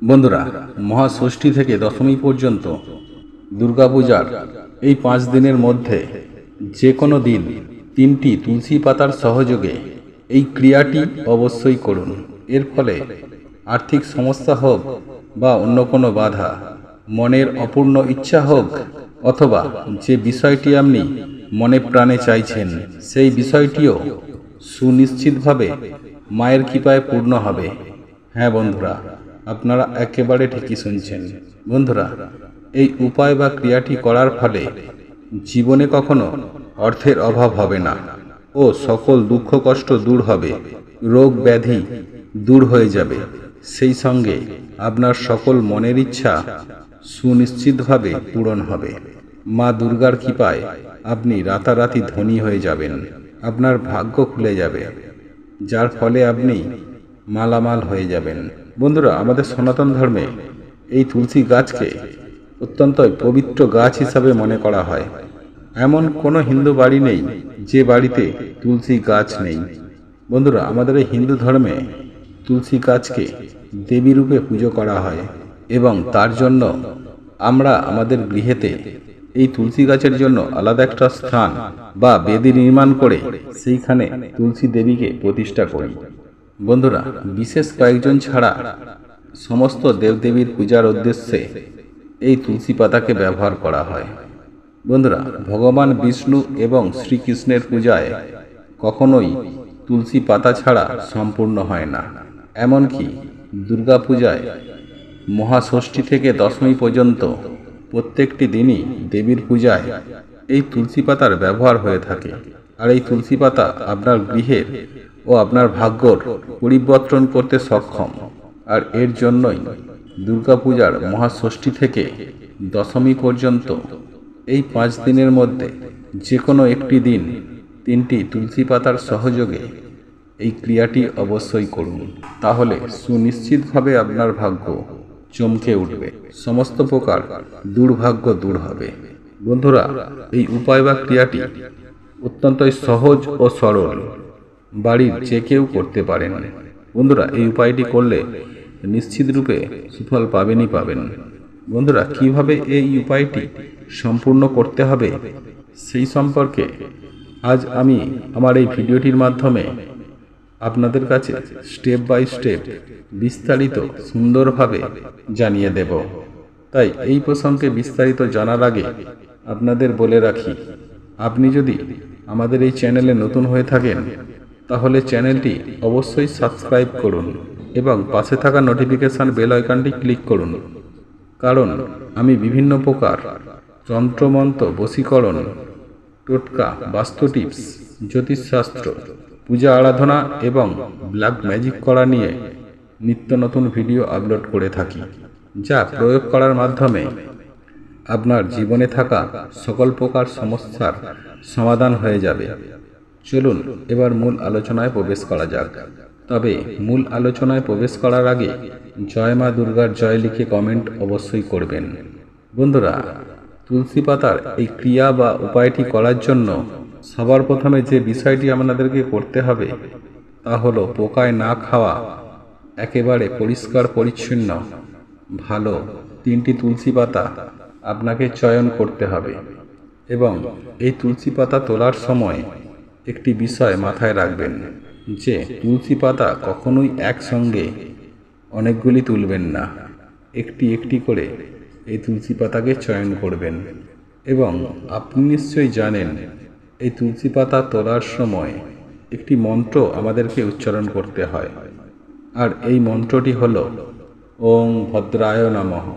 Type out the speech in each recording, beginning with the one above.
বন্ধুরা, মহাষষ্ঠী থেকে দশমী পর্যন্ত দুর্গাপূজার এই 5 দিনের মধ্যে যে কোনো দিন 3টি তুলসী পাতার সহযোগে এই ক্রিয়াটি অবশ্যই করুন। এর ফলে আর্থিক সমস্যা হোক বা অন্য কোনো বাধা, মনের অপূর্ণ ইচ্ছা হোক, অথবা যে বিষয়টি আপনি মনে প্রাণে চাইছেন সেই বিষয়টিও সুনিশ্চিতভাবে মায়ের কৃপায় পূর্ণ হবে। হ্যাঁ বন্ধুরা, আপনারা একেবারে ঠিকই শুনছেন। বন্ধুরা, এই উপায় বা ক্রিয়াটি করার ফলে জীবনে কখনো অর্থের অভাব হবে না ও সকল দুঃখ কষ্ট দূর হবে, রোগ ব্যাধি দূর হয়ে যাবে। সেই সঙ্গে আপনার সকল মনের ইচ্ছা সুনিশ্চিতভাবে পূরণ হবে। মা দুর্গার কৃপায় আপনি রাতারাতি ধনী হয়ে যাবেন, আপনার ভাগ্য খুলে যাবে, যার ফলে আপনি মালামাল হয়ে যাবেন। বন্ধুরা, আমাদের সনাতন ধর্মে এই তুলসী গাছকে অত্যন্ত পবিত্র গাছ হিসাবে মনে করা হয়। এমন কোনো হিন্দু বাড়ি নেই যে বাড়িতে তুলসী গাছ নেই। বন্ধুরা, আমাদের এই হিন্দু ধর্মে তুলসী গাছকে দেবী রূপে পুজো করা হয় এবং তার জন্য আমরা আমাদের গৃহেতে এই তুলসী গাছের জন্য আলাদা একটা স্থান বা বেদি নির্মাণ করে সেইখানে তুলসী দেবীকে প্রতিষ্ঠা করি। বন্ধুরা, বিশেষ কয়েকজন ছাড়া সমস্ত দেবদেবীর পূজার উদ্দেশ্যে এই তুলসী পাতাকে ব্যবহার করা হয়। বন্ধুরা, ভগবান বিষ্ণু এবং শ্রীকৃষ্ণের পূজায় কখনোই তুলসী পাতা ছাড়া সম্পূর্ণ হয় না। এমনকি দুর্গা পূজায় মহাষষ্ঠী থেকে দশমী পর্যন্ত প্রত্যেকটি দিনই দেবীর পূজায় এই তুলসী পাতার ব্যবহার হয়ে থাকে। আর এই তুলসী পাতা আপনার গৃহের ও আপনার ভাগ্যর পরিবর্তন করতে সক্ষম। আর এর জন্যই দুর্গাপূজার মহাষষ্ঠী থেকে দশমী পর্যন্ত এই 5 দিনের মধ্যে যে কোনো একটি দিন 3টি তুলসী পাতার সহযোগে এই ক্রিয়াটি অবশ্যই করুন। তাহলে সুনিশ্চিতভাবে আপনার ভাগ্য চমকে উঠবে, সমস্ত প্রকার দুর্ভাগ্য দূর হবে। বন্ধুরা, এই উপায় বা ক্রিয়াটি অত্যন্তই সহজ ও সরল, বাড়ির যে কেউ করতে পারেন। বন্ধুরা, এই উপায়টি করলে নিশ্চিত রূপে সুফল পাবেনই পাবেন। বন্ধুরা, কিভাবে এই উপায়টি সম্পূর্ণ করতে হবে সেই সম্পর্কে আজ আমি আমার এই ভিডিওটির মাধ্যমে আপনাদের কাছে স্টেপ বাই স্টেপ বিস্তারিত সুন্দরভাবে জানিয়ে দেব। তাই এই প্রসঙ্গে বিস্তারিত জানার আগে আপনাদের বলে রাখি, আপনি যদি আমাদের এই চ্যানেলে নতুন হয়ে থাকেন তাহলে চ্যানেলটি অবশ্যই সাবস্ক্রাইব করুন এবং পাশে থাকা নোটিফিকেশন বেল আইকনটি ক্লিক করুন। কারণ আমি বিভিন্ন প্রকার তন্ত্রমন্ত্র, বশীকরণ, টোটকা, বাস্তু টিপস, জ্যোতিষশাস্ত্র, পূজা আরাধনা এবং ব্ল্যাক ম্যাজিক করা নিয়ে নিত্য নতুন ভিডিও আপলোড করে থাকি, যা প্রয়োগ করার মাধ্যমে আপনার জীবনে থাকা সকল প্রকার সমস্যার সমাধান হয়ে যাবে। চলুন এবার মূল আলোচনায় প্রবেশ করা যাক। তবে মূল আলোচনায় প্রবেশ করার আগে জয় মা দুর্গার জয় লিখে কমেন্ট অবশ্যই করবেন। বন্ধুরা, তুলসী পাতার এই ক্রিয়া বা উপায়টি করার জন্য সবার প্রথমে যে বিষয়টি আপনাদেরকে করতে হবে তা হলো পোকায় না খাওয়া, একেবারে পরিষ্কার পরিচ্ছন্ন ভালো 3টি তুলসী পাতা আপনাকে চয়ন করতে হবে। এবং এই তুলসী পাতা তোলার সময় একটি বিষয় মাথায় রাখবেন যে তুলসী পাতা কখনোই একসঙ্গে অনেকগুলি তুলবেন না, একটি একটি করে এই তুলসী পাতাকে চয়ন করবেন। এবং আপনি নিশ্চয়ই জানেন এই তুলসী পাতা তোলার সময় একটি মন্ত্র আমাদেরকে উচ্চারণ করতে হয়। আর এই মন্ত্রটি হলো ওং ভদ্রায় নমঃ,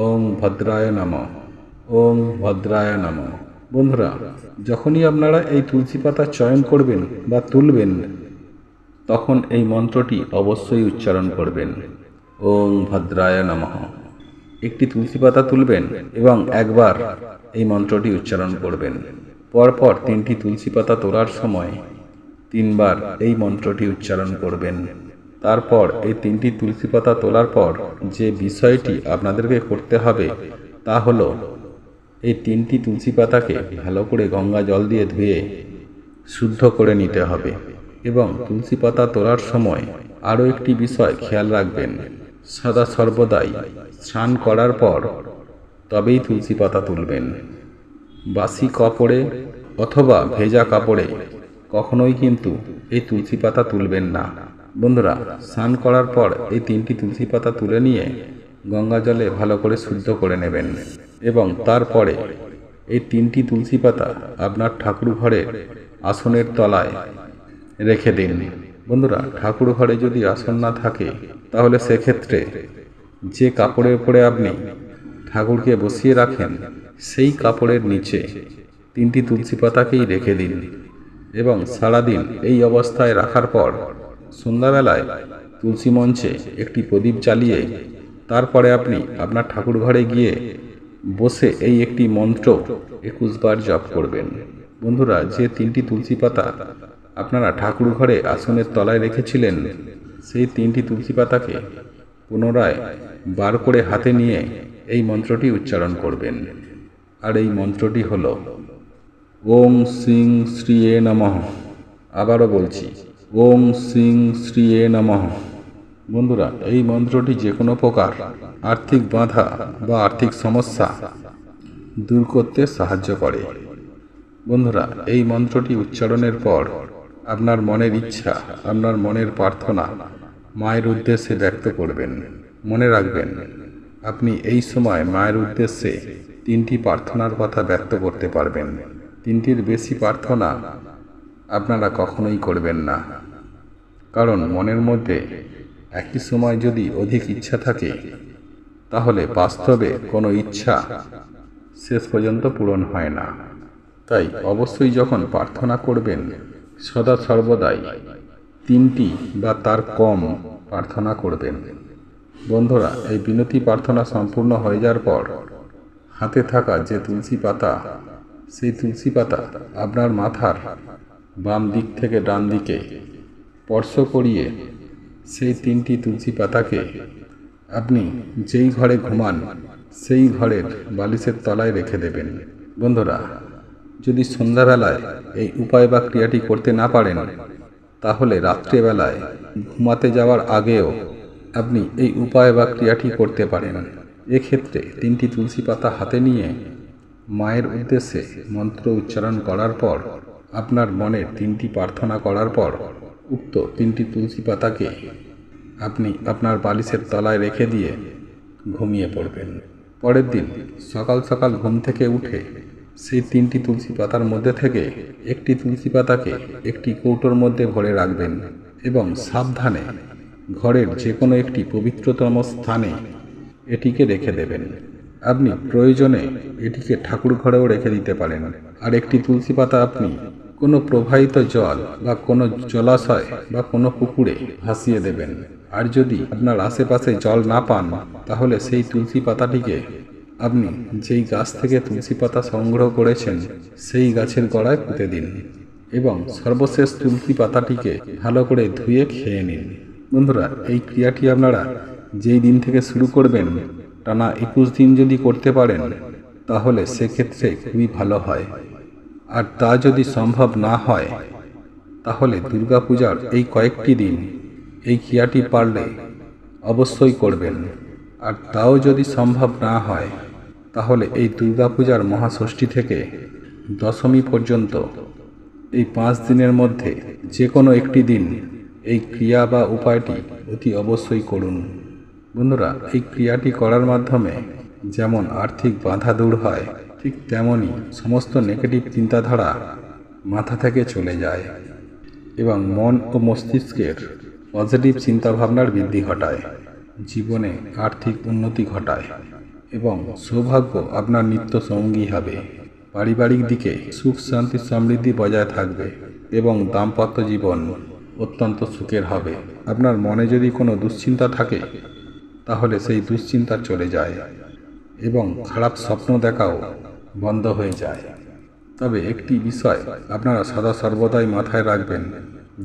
ওং ভদ্রায় নমঃ, ওং ভদ্রায় নমঃ। বন্ধুরা, যখনই আপনারা এই তুলসী পাতা চয়ন করবেন বা তুলবেন তখন এই মন্ত্রটি অবশ্যই উচ্চারণ করবেন, ওং ভদ্রায় নমঃ। একটি তুলসী পাতা তুলবেন এবং একবার এই মন্ত্রটি উচ্চারণ করবেন। পরপর 3টি তুলসী পাতা তোলার সময় 3 বার এই মন্ত্রটি উচ্চারণ করবেন। তারপর এই 3টি তুলসী পাতা তোলার পর যে বিষয়টি আপনাদেরকে করতে হবে তা হলো এই 3টি তুলসী পাতাকে ভালো করে গঙ্গা জল দিয়ে ধুয়ে শুদ্ধ করে নিতে হবে। এবং তুলসী পাতা তোলার সময় আরও একটি বিষয় খেয়াল রাখবেন, সদা সর্বদাই স্নান করার পর তবেই তুলসী পাতা তুলবেন। বাসি কাপড়ে অথবা ভেজা কাপড়ে কখনোই কিন্তু এই তুলসী পাতা তুলবেন না। বন্ধুরা, স্নান করার পর এই 3টি তুলসী পাতা তুলে নিয়ে গঙ্গা জলে ভালো করে শুদ্ধ করে নেবেন এবং তারপরে এই 3টি তুলসী পাতা আপনার ঠাকুর ঘরের আসনের তলায় রেখে দিন। বন্ধুরা, ঠাকুর ঘরে যদি আসন না থাকে তাহলে সেক্ষেত্রে যে কাপড়ের উপরে আপনি ঠাকুরকে বসিয়ে রাখেন সেই কাপড়ের নিচে 3টি তুলসী পাতাকেই রেখে দিন এবং সারাদিন এই অবস্থায় রাখার পর সন্ধ্যাবেলায় তুলসী মঞ্চে একটি প্রদীপ জ্বালিয়ে তারপরে আপনি আপনার ঠাকুর ঘরে গিয়ে বসে এই একটি মন্ত্র 21 বার জপ করবেন। বন্ধুরা, যে 3টি তুলসী পাতা আপনারা ঠাকুর ঘরে আসনের তলায় রেখেছিলেন সেই 3টি তুলসী পাতাকে পুনরায় বার করে হাতে নিয়ে এই মন্ত্রটি উচ্চারণ করবেন। আর এই মন্ত্রটি হল ওং শ্রীং শ্রীয়ে নমঃ। আবারও বলছি, ওং শ্রীং শ্রীয়ে নমঃ। বন্ধুরা, এই মন্ত্রটি যে কোনো প্রকার আর্থিক বাধা বা আর্থিক সমস্যা দূর করতে সাহায্য করে। বন্ধুরা, এই মন্ত্রটি উচ্চারণের পর আপনার মনের ইচ্ছা, আপনার মনের প্রার্থনা মায়ের উদ্দেশ্যে ব্যক্ত করবেন। মনে রাখবেন, আপনি এই সময় মায়ের উদ্দেশ্যে 3টি প্রার্থনার কথা ব্যক্ত করতে পারবেন। 3টির বেশি প্রার্থনা আপনারা কখনোই করবেন না, কারণ মনের মধ্যে একই সময় যদি অধিক ইচ্ছা থাকে তাহলে বাস্তবে কোনো ইচ্ছা শেষ পর্যন্ত পূরণ হয় না। তাই অবশ্যই যখন প্রার্থনা করবেন সদা সর্বদাই 3টি বা তার কম প্রার্থনা করবেন। বন্ধুরা, এই বিনতি প্রার্থনা সম্পূর্ণ হয়ে যাওয়ার পর হাতে থাকা যে তুলসী পাতা, সেই তুলসী পাতা আপনার মাথার বাম দিক থেকে ডান দিকে স্পর্শ করিয়ে সেই 3টি তুলসী পাতাকে আপনি যেই ঘরে ঘুমান সেই ঘরের বালিশের তলায় রেখে দেবেন। বন্ধুরা, যদি সন্ধ্যাবেলায় এই উপায় বা ক্রিয়াটি করতে না পারেন তাহলে রাত্রেবেলায় ঘুমাতে যাওয়ার আগেও আপনি এই উপায় বা ক্রিয়াটি করতে পারেন। এক্ষেত্রে 3টি তুলসী পাতা হাতে নিয়ে মায়ের উদ্দেশ্যে মন্ত্র উচ্চারণ করার পর আপনার মনে 3টি প্রার্থনা করার পর উক্ত 3টি তুলসী পাতাকে আপনি আপনার বালিশের তলায় রেখে দিয়ে ঘুমিয়ে পড়বেন। পরের দিন সকাল সকাল ঘুম থেকে উঠে সেই 3টি তুলসী পাতার মধ্যে থেকে একটি তুলসী পাতাকে একটি কৌটোর মধ্যে ভরে রাখবেন এবং সাবধানে ঘরের যে কোনো একটি পবিত্রতম স্থানে এটিকে রেখে দেবেন। আপনি প্রয়োজনে এটিকে ঠাকুর ঘরেও রেখে দিতে পারেন। আর একটি তুলসী পাতা আপনি কোনো প্রবাহিত জল বা কোনো জলাশয় বা কোনো পুকুরে ভাসিয়ে দেবেন। আর যদি আপনার আশেপাশে জল না পান তাহলে সেই তুলসী পাতাটিকে আপনি যেই গাছ থেকে তুলসী পাতা সংগ্রহ করেছেন সেই গাছের গোড়ায় পুঁতে দিন এবং সর্বশেষ তুলসী পাতাটিকে ভালো করে ধুয়ে খেয়ে নিন। বন্ধুরা, এই ক্রিয়াটি আপনারা যেই দিন থেকে শুরু করবেন টানা 21 দিন যদি করতে পারেন তাহলে সেক্ষেত্রে খুবই ভালো হয়। আর তা যদি সম্ভব না হয় তাহলে দুর্গাপূজার এই কয়েকটি দিন এই ক্রিয়াটি পারলে অবশ্যই করবেন। আর তাও যদি সম্ভব না হয় তাহলে এই দুর্গাপূজার মহাষষ্ঠী থেকে দশমী পর্যন্ত এই 5 দিনের মধ্যে যে কোনো একটি দিন এই ক্রিয়া বা উপায়টি অতি অবশ্যই করুন। বন্ধুরা, এই ক্রিয়াটি করার মাধ্যমে যেমন আর্থিক বাধা দূর হয় ঠিক তেমনই সমস্ত নেগেটিভ চিন্তাধারা মাথা থেকে চলে যায় এবং মন ও মস্তিষ্কের পজিটিভ চিন্তাভাবনার বৃদ্ধি ঘটায়, জীবনে আর্থিক উন্নতি ঘটায় এবং সৌভাগ্য আপনার নিত্য সঙ্গী হবে। পারিবারিক দিকে সুখ শান্তি সমৃদ্ধি বজায় থাকবে এবং দাম্পত্য জীবন অত্যন্ত সুখের হবে। আপনার মনে যদি কোনো দুশ্চিন্তা থাকে তাহলে সেই দুশ্চিন্তা চলে যায় এবং খারাপ স্বপ্ন দেখাও বন্ধ হয়ে যায়। তবে একটি বিষয় আপনারা সদা সর্বদাই মাথায় রাখবেন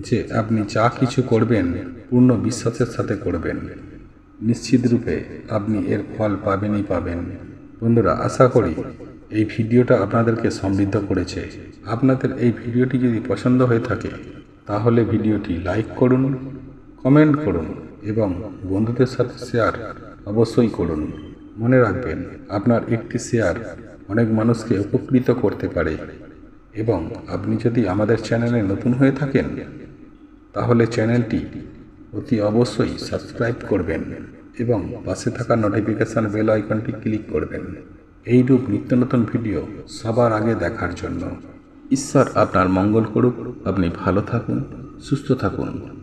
যে আপনি যা কিছু করবেন পূর্ণ বিশ্বাসের সাথে করবেন, নিশ্চিত রূপে আপনি এর ফল পাবেনই পাবেন। বন্ধুরা, আশা করি এই ভিডিওটা আপনাদেরকে সমৃদ্ধ করেছে। আপনাদের এই ভিডিওটি যদি পছন্দ হয়ে থাকে তাহলে ভিডিওটি লাইক করুন, কমেন্ট করুন এবং বন্ধুদের সাথে শেয়ার অবশ্যই করুন। মনে রাখবেন, আপনার একটি শেয়ার অনেক মানুষকে উপকৃত করতে পারে। এবং আপনি যদি আমাদের চ্যানেলে নতুন হয়ে থাকেন তাহলে চ্যানেলটি অতি অবশ্যই সাবস্ক্রাইব করবেন এবং পাশে থাকা নোটিফিকেশন বেল আইকনটি ক্লিক করবেন এইরূপ নিত্য নতুন ভিডিও সবার আগে দেখার জন্য। ঈশ্বর আপনার মঙ্গল করুক। আপনি ভালো থাকুন, সুস্থ থাকুন।